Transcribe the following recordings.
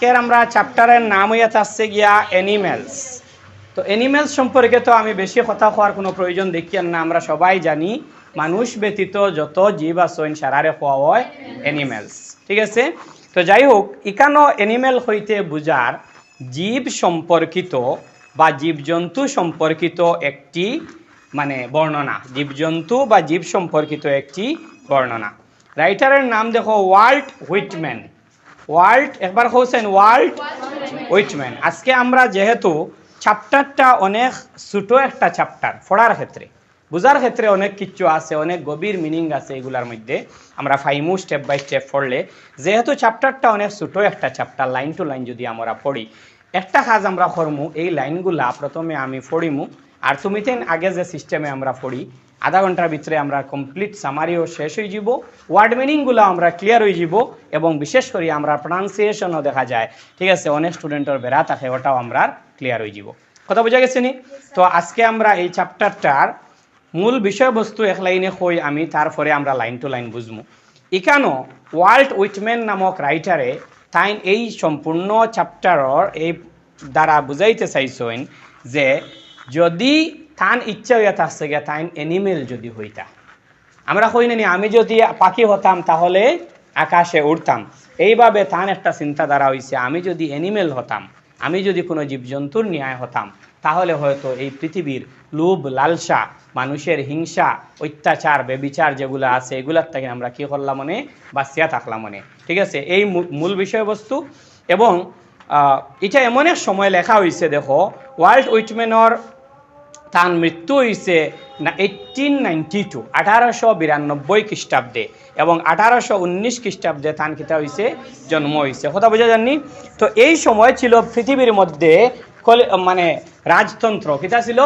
আজকের আমরা চ্যাপ্টারের নাম হইয়া থাকছে গিয়া অ্যানিমেলস। তো অ্যানিমেলস সম্পর্কে তো আমি বেশি কথা হওয়ার কোনো প্রয়োজন দেখি না, আমরা সবাই জানি মানুষ ব্যতীত যত জীব আছেন সারারে হওয়া হয় অ্যানিমেলস, ঠিক আছে। তো যাই হোক, এখানেও অ্যানিমেল হইতে বুঝার জীব সম্পর্কিত বা জীবজন্তু সম্পর্কিত একটি মানে বর্ণনা, জীবজন্তু বা জীব সম্পর্কিত একটি বর্ণনা। রাইটারের নাম দেখো ওয়াল্ট হুইটম্যান। ওয়াল্ট একবার হোসেন ওয়াল্ট হুইটম্যান। আজকে আমরা যেহেতু চ্যাপ্টারটা অনেক ছোটো একটা চ্যাপ্টার, পড়ার ক্ষেত্রে বোঝার ক্ষেত্রে অনেক কিছু আছে, অনেক গভীর মিনিং আছে এগুলার মধ্যে, আমরা ফাইমু স্টেপ বাই স্টেপ পড়লে, যেহেতু চ্যাপ্টারটা অনেক ছোটো একটা চ্যাপ্টার, লাইন টু লাইন যদি আমরা পড়ি, একটা কাজ আমরা করমু, এই লাইনগুলা প্রথমে আমি পড়িমু, আর তুমি তেন আগে যে সিস্টেমে আমরা পড়ি আধা ঘন্টার ভিতরে আমরা কমপ্লিট সামারিও শেষ হয়ে যাব, ওয়ার্ড মিনিংগুলো আমরা ক্লিয়ার হয়ে যাব, এবং বিশেষ করে আমরা প্রনাউন্সিয়েশনও দেখা যায়, ঠিক আছে, অনেক স্টুডেন্টের বেড়া থাকে, ওটাও আমরা ক্লিয়ার হয়ে যাব। কথা বোঝা গেছে নি? তো আজকে আমরা এই চ্যাপ্টারটার মূল বিষয়বস্তু এক লাইনে কই আমি, তারপরে আমরা লাইন টু লাইন বুঝবো। এখানেও ওয়াল্ট হুইটম্যান নামক রাইটারে তাই এই সম্পূর্ণ চ্যাপ্টারের এই দ্বারা বুঝাইতে চাইছেন যে যদি তান ইচ্ছা হইয়া থাকছে গিয়া তাই অ্যানিমেল যদি হইতা, আমরা কই না আমি যদি পাখি হতাম তাহলে আকাশে উড়তাম, এইভাবে তান একটা চিন্তাধারা হইছে আমি যদি অ্যানিমেল হতাম, আমি যদি কোনো জীবজন্তুর ন্যায় হতাম, তাহলে হয়তো এই পৃথিবীর লোভ লালসা, মানুষের হিংসা, অত্যাচার, বেবিচার যেগুলো আছে এগুলার থেকে আমরা কী করলাম মনে বাঁচিয়া থাকলাম মনে, ঠিক আছে, এই মূল বিষয়বস্তু। এবং এটা এমন এক সময় লেখা হয়েছে, দেখো ওয়াল্ট হুইটম্যানের তার মৃত্যু হয়েছে 1892 1892 খ্রিস্টাব্দে, এবং 1819 খ্রিস্টাব্দে তান কিতা হয়েছে জন্ম হয়েছে, কথা বোঝা যাননি? তো এই সময় ছিল পৃথিবীর মধ্যে মানে রাজতন্ত্র, কিতা ছিল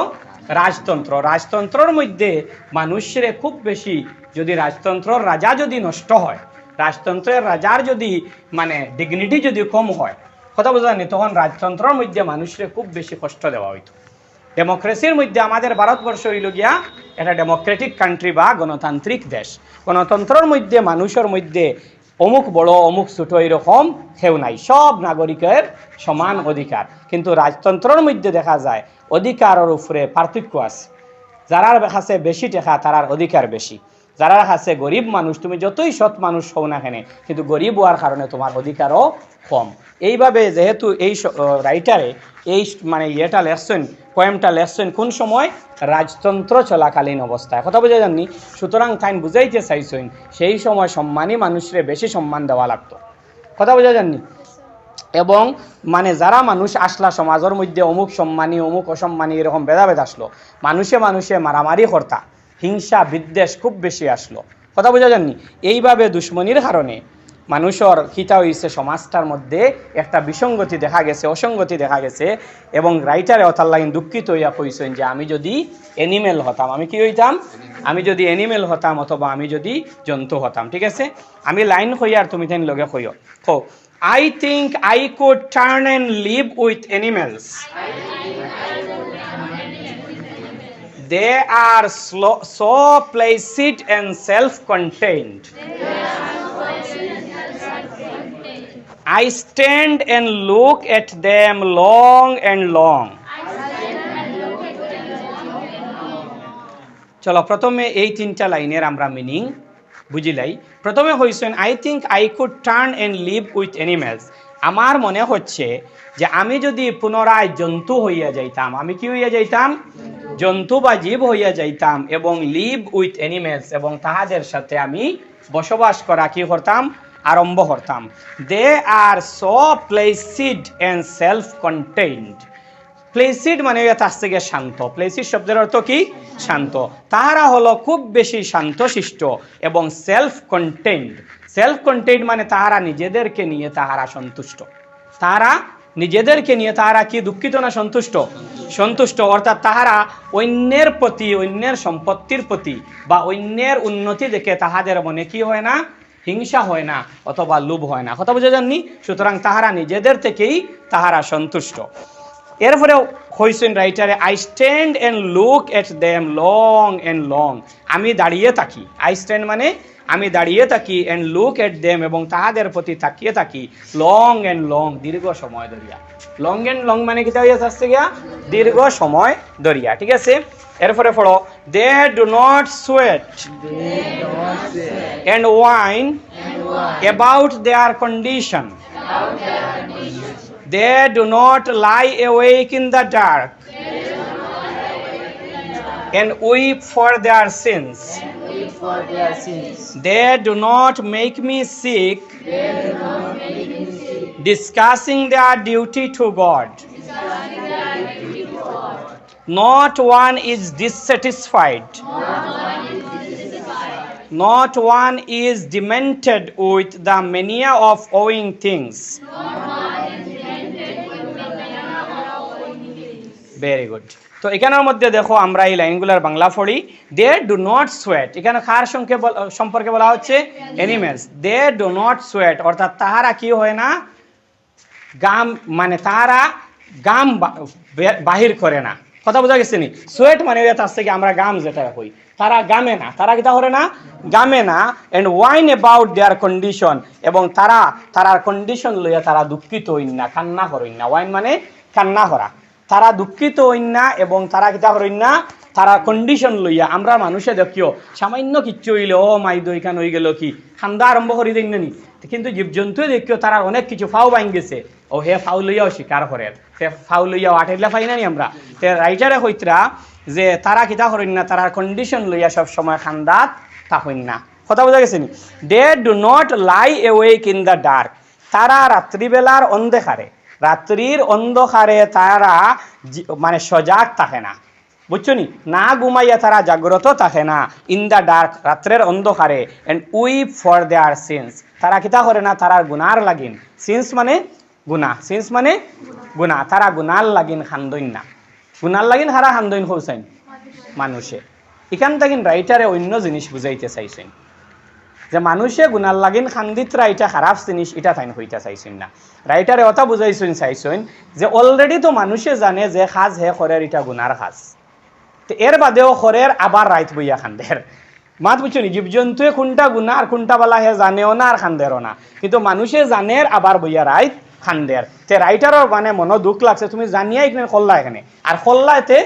রাজতন্ত্র, রাজতন্ত্রের মধ্যে মানুষের খুব বেশি, যদি রাজতন্ত্রের রাজা যদি নষ্ট হয়, রাজতন্ত্রের রাজার যদি মানে ডিগনিটি যদি কম হয়, কথা বোঝা যাননি, তখন রাজতন্ত্রের মধ্যে মানুষের খুব বেশি কষ্ট দেওয়া হইতো। ডেমোক্রেসির মধ্যে আমাদের ভারতবর্ষ হইল গিয়া একটা ডেমোক্রেটিক কান্ট্রি বা গণতান্ত্রিক দেশ, গণতন্ত্রের মধ্যে মানুষের মধ্যে অমুক বড় অমুক ছোটো এরকম কেউ নাই, সব নাগরিকের সমান অধিকার। কিন্তু রাজতন্ত্রের মধ্যে দেখা যায় অধিকারের উপরে পার্থক্য আছে, যারার কাছে বেশি টাকা তারার অধিকার বেশি, যারা কাছে গরিব মানুষ, তুমি যতই সৎ মানুষ হও না কেন, কিন্তু গরিব হওয়ার কারণে তোমার অধিকারও কম। এইভাবে যেহেতু এই রাইটারে এই মানে ইয়েটা লেখছেন, পোয়েমটা লেখছেন কোন সময়, রাজতন্ত্র চলাকালীন অবস্থায়, কথা বোঝা যাননি? সুতরাং তাই বুঝাইতে চাইছেন সেই সময় সম্মানী মানুষের বেশি সম্মান দেওয়া লাগতো, কথা বোঝা যাননি? এবং মানে যারা মানুষ আসলা সমাজের মধ্যে অমুক সম্মানী অমুক অসম্মানী এরকম ভেদাভেদ আসলো, মানুষে মানুষে মারামারি কর্তা, হিংসা বিদ্বেষ খুব বেশি আসলো, কথা বোঝা যাননি? এইভাবে দুশ্মনির কারণে মানুষের খিতা হয়েছে, সমাজটার মধ্যে একটা বিসঙ্গতি দেখা গেছে, অসঙ্গতি দেখা গেছে, এবং রাইটারে অতার লাগিন দুঃখিত হইয়া কইছেন যে আমি যদি অ্যানিমেল হতাম, আমি কি হইতাম, আমি যদি অ্যানিমেল হতাম অথবা আমি যদি জন্তু হতাম, ঠিক আছে। আমি লাইন কই আর তুমি তেন লগে কইও। কো I think I could turn and live with animals. They are so placid and self-contained. I stand and look at them long and long. চলো প্রথমে এই তিনটা লাইনের আমরা মিনিং বুঝিলাই। প্রথমে হইছেন I think I could turn and live with animals, আমার মনে হচ্ছে যে আমি যদি পুনরায় জন্তু হইয়া যাইতাম, আমি কি হইয়া যাইতাম, জন্তু বা জীব হইয়া যাইতাম, এবং লিভ উইথ অ্যানিমেলস, এবং তাহাদের সাথে আমি বসবাস করা কি করতাম, আরম্ভ করতাম। They are so placid and self contained. Placid মানে আসছে গিয়ে শান্ত, প্লেসিড শব্দের অর্থ কি, শান্ত। তাহারা হলো খুব বেশি শান্তশিষ্ট, এবং সেলফ কন্টেইনড, সেলফ কন্টেইনড মানে তাহারা নিজেদেরকে নিয়ে তাহারা সন্তুষ্ট, তাহারা নিজেদেরকে নিয়ে তাহারা কি দুঃখিত না সন্তুষ্ট, সন্তুষ্ট, অর্থাৎ তাহারা অন্যের প্রতি, অন্যের সম্পত্তির প্রতি বা অন্যের উন্নতি দেখে তাহাদের মনে কি হয় না, হিংসা হয় না অথবা লোভ হয় না, কথা বুঝে যাননি? সুতরাং তাহারা নিজেদের থেকেই তাহারা সন্তুষ্ট। এরপরে হইছেন রাইটারে I stand and look at them long and long, আমি দাঁড়িয়ে থাকি, আই স্ট্যান্ড মানে আমি দাঁড়িয়ে থাকি অ্যান্ড লুক এট দেম, এবং তাহাদের প্রতি তাকিয়ে থাকি লং অ্যান্ড লং, দীর্ঘ সময় ধরিয়া। লং অ্যান্ড লং মানে কিতা হইয়া আসছে গিয়া দীর্ঘ সময় ধরিয়া, ঠিক আছে। এরপরে পড়ো, they do not sweat and whine about their condition, they do not lie awake in the dark and weep for their sins. They do not make me sick, discussing their duty to God. Not one is dissatisfied. Not one is demented with the mania of owing things. Very good. তো এখানের মধ্যে দেখো আমরা এই লাইনগুলোর বাংলা পড়ি। দে do not sweat, এখানে কার সম্পর্কে বলা হচ্ছে? Animals. They do not sweat, অর্থাৎ তাহারা কি হয় না, গাম, মানে তাহারা গাম বাহির করে না। কথা বোঝা গেছে নি? সোয়েট মানে তার থেকে আমরা গাম যেটা কই, তারা গামে না, তারা কিতা করে না, গামে না। And whine about their condition, এবং তারার কন্ডিশন লইয়া তারা দুঃখিত হইন না, কান্না করেন না। ওয়াইন মানে কান্না করা। তারা দুঃখিত হইন না এবং তারা কিতা করেন না, তারা কন্ডিশন লইয়া। আমরা মানুষে দেখিও সামান্য কিচ্ছু হইলে ও মাই দইখান হয়ে গেল কি খান্দা আরম্ভ করি দেন নি, কিন্তু জীবজন্তুও দেখিও তারা অনেক কিছু ফাও বাইন গেছে, ও হে ফাউ লইয়াও স্বীকার করে, সে ফাউ লইয়াও আঠাইলা পাই না নি আমরা। রাইটারে হইতরা যে তারা কিতা করেন না, তারা কন্ডিশন লইয়া সব সময় খান্দাত থাকেন না। কথা বোঝা গেছে নি? They do not lie awake in the dark, তারা রাত্রিবেলার অন্ধকারে, রাত্রির অন্ধকারে তারা মানে সজাগ থাকে না, বুঝছো নি? না ঘুমাইয়া তারা জাগ্রত থাকে না। ইন দ্য ডার্ক, রাত্রের অন্ধকারে। And weep for their sins, তারা কিতা করে না, তারার গুনার লাগিন। সিনস মানে গুনা, সিনস মানে গুনা, তারা গুনার লাগিন খান্দইন না। গুনার লাগিন হারা খান্দইন হইছেন মানুষে। এখান থেকে রাইটারে অন্য জিনিস বুঝাইতে চাইছেন যে মানুষে গুনার লাগিন খান্দিতরা এটা খারাপ জিনিস, এটা তাইন হইতে চাইছেন না। রাইটারে অতা বুঝাইছেন চাইছেন যে অলরেডি তো মানুষে জানে যে খাজ হে খরের এটা গুনার খাজ, তো এর বাদেও খরের আবার রাইত বইয়া খান্দের। মাত বুঝছো নি? জীবজন্তুয়ে কোনটা গুনা আর কোনটা বলা হে জানেও না আর খান্দেরও না, কিন্তু মানুষে জানের আবার বইয়া রাইত খান্দের। তে রাইটারও মানে মনে দুঃখ লাগছে, তুমি জানিয়া এখানে খল্লা এখানে আর খল্লা এতে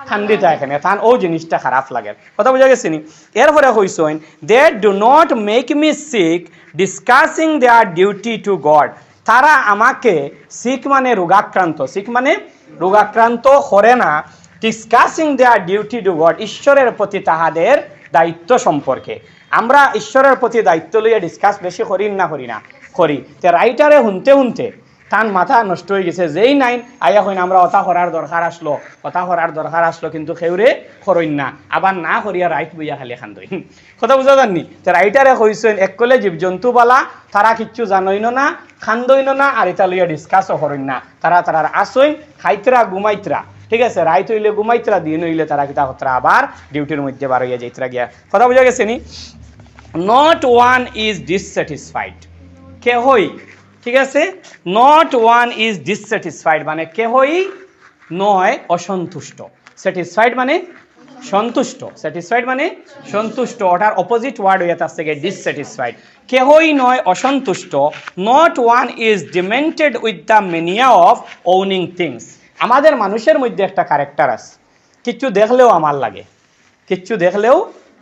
খান্দিতা এখানে, তান ও জিনিসটা খারাপ লাগে। কথা বোঝা গেছে নি? এরপরে কইছেন, they do not make me sick discussing their duty to God, তারা আমাকে সিক মানে রোগাক্রান্ত, সিক মানে রোগাক্রান্ত করে না, discussing their duty to god, ঈশ্বরের প্রতি তাহাদের দায়িত্ব সম্পর্কে। আমরা ঈশ্বরের প্রতি দায়িত্ব লইয়া ডিসকাস বেশি করি না, করি না? করি। তে রাইটারে শুনতে শুনতে তান মাথা নষ্ট হয়ে গেছে, যেই নাইন আইয়া হইন আমরা অতা করার দরকার আসলো, অতা করার দরকার আসলো, কিন্তু খেউরে করইন না, আবার না করিয়া রাইট বইয়া খালি খান্দইন। কথা বুঝা জাননি? তো রাইটারে কইছেন এককলে জীবজন্তু বালা তারা কিচ্ছু জানইন না, খান্দইন না, আর এটা লইয়া ডিসকাসও করইন না। তারার আসইন খাইতরা ঘুমাইতরা, ঠিক আছে? রাইত হইলে ঘুমাইতরা, দিন হইলে তারা কিতা হতরা আবার ডিউটির মধ্যে বার হইয়া যাইতরা গিয়া। কথা বুঝা গেছে নি? নট ওয়ান ইজ ডিসস্যাটিসফাইড, কেহই, ঠিক আছে? নট ওয়ান ইজ ডিসস্যাটিসফাইড মানে কেহই নয় অসন্তুষ্ট। স্যাটিসফাইড মানে সন্তুষ্ট, স্যাটিসফাইড মানে সন্তুষ্ট, ওটার অপোজিট ওয়ার্ড হয়ে আসছে ডিসস্যাটিসফাইড। কেহই নয় অসন্তুষ্ট। Not one is demented with the mania of owning things, আমাদের মানুষের মধ্যে একটা ক্যারেক্টার আছে, কিচ্ছু দেখলেও আমার লাগে, কিচ্ছু দেখলেও,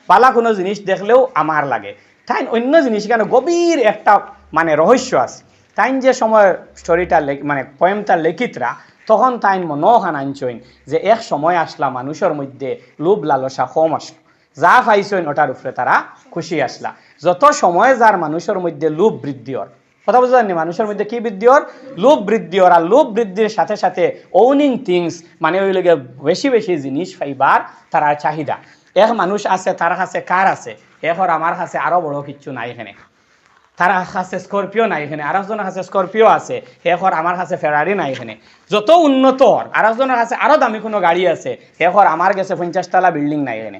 পালা কোনো জিনিস দেখলেও আমার লাগে। তাই অন্য জিনিস কেন গভীর একটা মানে রহস্য আছে। তাই যে সময় স্টোরিটা মানে পোয়েমটা লেখিতরা, তখন তাই মনোহান আনছইন যে এক সময় আসলা মানুষের মধ্যে লোভ লালসা কম আসলো, যা পাইছইন ওটার উপরে তারা খুশি আসলা। যত সময় যার মানুষের মধ্যে লোভ বৃদ্ধি হর, কথা বুঝতে জানি? মানুষের মধ্যে কি বৃদ্ধি হর? লোভ বৃদ্ধি হর। আর লোভ বৃদ্ধির সাথে সাথে ওনিং থিংস মানে ওই লেগে বেশি বেশি জিনিস পাইবার তার চাহিদা। এক মানুষ আছে, তার কাছে কার আছে, এখন আমার কাছে আরো বড় কিচ্ছু নাই এখানে, তার কাছে স্করপিও নাই এখানে, আরেকজনের কাছে স্করপিও আছে, এখন আমার কাছে ফেরারি নাই এখানে। যত উন্নত আরেকজনের কাছে আরো দামি কোনো গাড়ি আছে, এখন আমার কাছে 50 তলা বিল্ডিং নাই এখানে।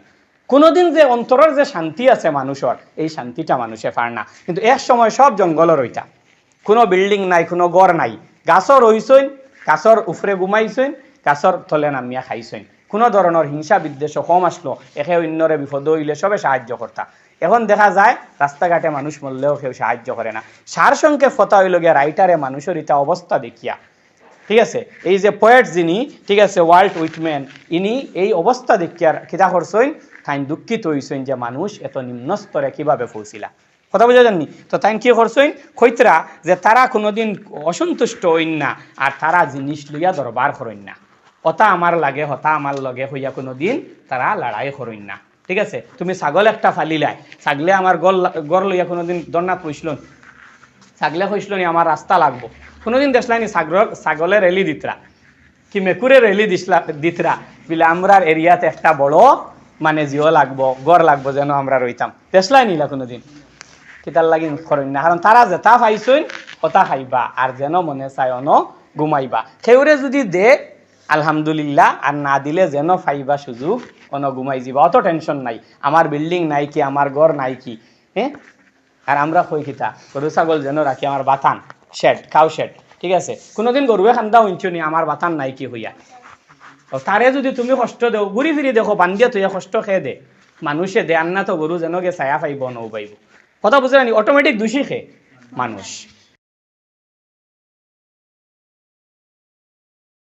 কোনোদিন যে অন্তরের যে শান্তি আছে মানুষের, এই শান্তিটা মানুষে পার না। কিন্তু এক সময় সব জঙ্গলের ওইটা, কোনো বিল্ডিং নাই, কোনো ঘর নাই, গাছর রইছইন, গাছর উফরে ঘুমাইছইন, গাছর তলে নামিয়া খাইছইন। কোনো ধরনের হিংসা বিদ্বেষ কম আসলো, একে অন্যরে বিপদ হইলে সবে সাহায্য করতা। এখন দেখা যায় রাস্তাঘাটে মানুষ মরলেও কেউ সাহায্য করে না। সার সংক্ষেপ কথা হইল গিয়া রাইটারে মানুষের এটা অবস্থা দেখিয়া, ঠিক আছে, এই যে পোয়েট যিনি, ঠিক আছে, ওয়াল্ট উইটম্যান, ইনি এই অবস্থা দেখিয়া কিতা করছেন, তাই দুঃখিত হইছেন যে মানুষ এত নিম্ন স্তরে কিভাবে পৌঁছিলা। কথা বুঝা যাননি? তো তাই কি করছেন, কইতরা যে তারা কোনোদিন অসন্তুষ্ট হইন না, আর তারা জিনিস লইয়া দরবার করেন না, হতা আমার লাগে হতা আমার লগে হইয়া কোনোদিন তারা লড়াই করেন না। ঠিক আছে, তুমি ছাগল একটা ফালিলাই, ছাগলে আমার গড় লইয়া কোনোদিন দন্নাত পইসল, ছাগলে কইসল নি আমার রাস্তা লাগবো, কোনোদিন দেখলানি ছাগলের রেলি দিতরা কি মেকুরে রেলি দিতরা বিলে আমরার এরিয়াতে একটা বড় মানে জিও লাগবো, গড় লাগবো, যেন আমরা রইতাম, দেখলাই নিলা কোনোদিন? কিতার লাগি করেন না, কারণ তারা যেটা খাইছেন ওটা খাইবা, আর যেন মনে চায় অন ঘুমাইবা। সেউরে যদি দে আলহামদুলিল্লাহ, আর না দিলে যেন ফাইবা সুযোগ অন ঘুমাই যাবা, অত টেনশন নাই, আমার বিল্ডিং নাই কি, আমার ঘর নাই কি, হ্যাঁ। আর আমরা কই খিতা গরু ছাগল যেন রাখি আমার বাতান শেড, কাউ শেড, ঠিক আছে, কোনোদিন গরুয়ে খান্দা হইছো নি আমার বাতান নাই কি হইয়া, তারে যদি তুমি কষ্ট দেও, ঘুরি ফিরি দেখো বান্ধিয়া তুই কষ্ট খেয়ে দে, মানুষে দে আন্না তো গরু যেন গে ছায়া পাইব নৌ পাইব। কথা বুঝে নি? অটোমেটিক দোষী খে মানুষ।